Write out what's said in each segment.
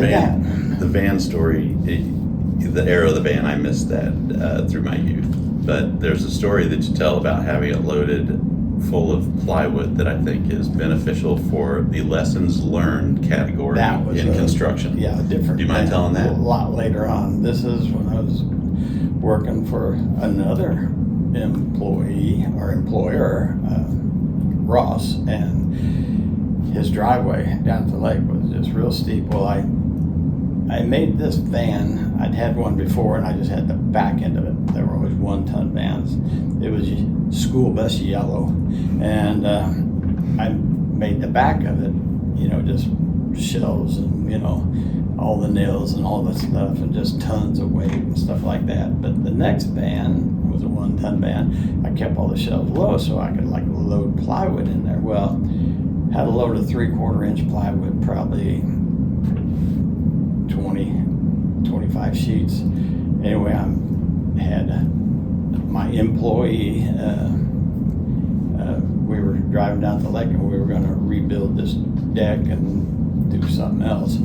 The van story, the era of the van, I missed that through my youth. But there's a story that you tell about having it loaded full of plywood that I think is beneficial for the lessons learned category That was in construction. Yeah, different. Do you mind telling that? A lot later on. This is when I was working for another employee or employer, Ross, and his driveway down to the lake was just real steep. Well, I made this van. I'd had one before, and I just had the back end of it. They were always 1-ton vans. It was school bus yellow, and I made the back of it, just shelves and all the nails and all that stuff, and just tons of weight and stuff like that. But the next van was a 1-ton van. I kept all the shelves low so I could load plywood in there. Well, had a load of 3/4 inch plywood, probably 25 sheets. Anyway, I had my employee, we were driving down the lake and we were going to rebuild this deck and do something else.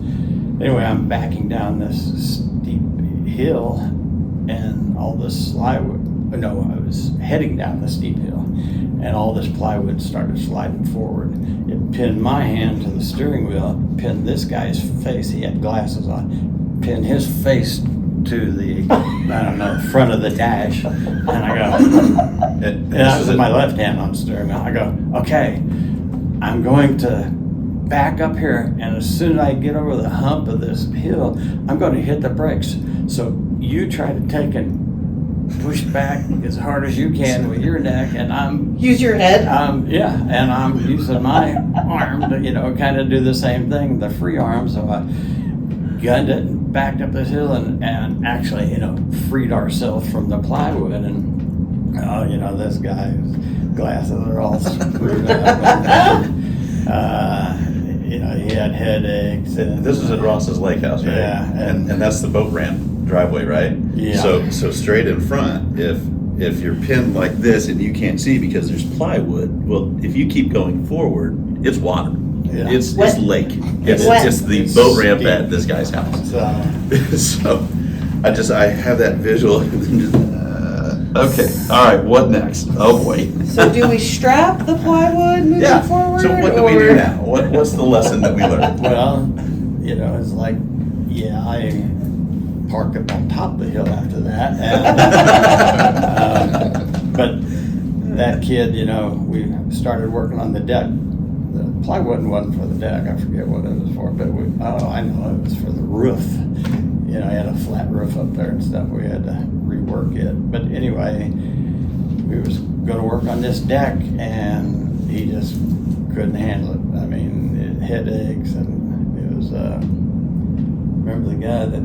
Anyway, I'm backing down this steep hill and all this plywood, I was heading down the steep hill and all this plywood started sliding forward. It pinned my hand to the steering wheel, pinned this guy's face, he had glasses on, pinned his face to the, front of the dash. And I go, and I was with my left hand on the steering wheel. I go, okay, I'm going to back up here, and as soon as I get over the hump of this hill, I'm going to hit the brakes. So you try to take and push back as hard as you can with your neck, and I'm use your head. And I'm using my arm to kind of do the same thing, the free arm. So I gunned it and backed up this hill and actually freed ourselves from the plywood. And this guy's glasses are all screwed up. He had headaches. And This was at Ross's Lake House, right? Yeah, And that's the boat ramp driveway, right? Yeah. So straight in front, if you're pinned like this and you can't see because there's plywood, well, if you keep going forward, it's water. Yeah. It's Wet. lake. It's wet. It's the It's boat ramp steep. at this guy's house. So So I have that visual. Okay, all right, what next? Oh, boy. So do we strap the plywood moving forward? So what do we do now? What's the lesson that we learned? well, it's like, I parked up on top of the hill after that. And, but that kid, we started working on the deck. The plywood wasn't for the deck. I forget what it was for, but I know it was for the roof. I had a flat roof up there and stuff. We had to rework it. But anyway, we was going to work on this deck, and he just couldn't handle it. I mean, headaches, and it was. Remember the guy that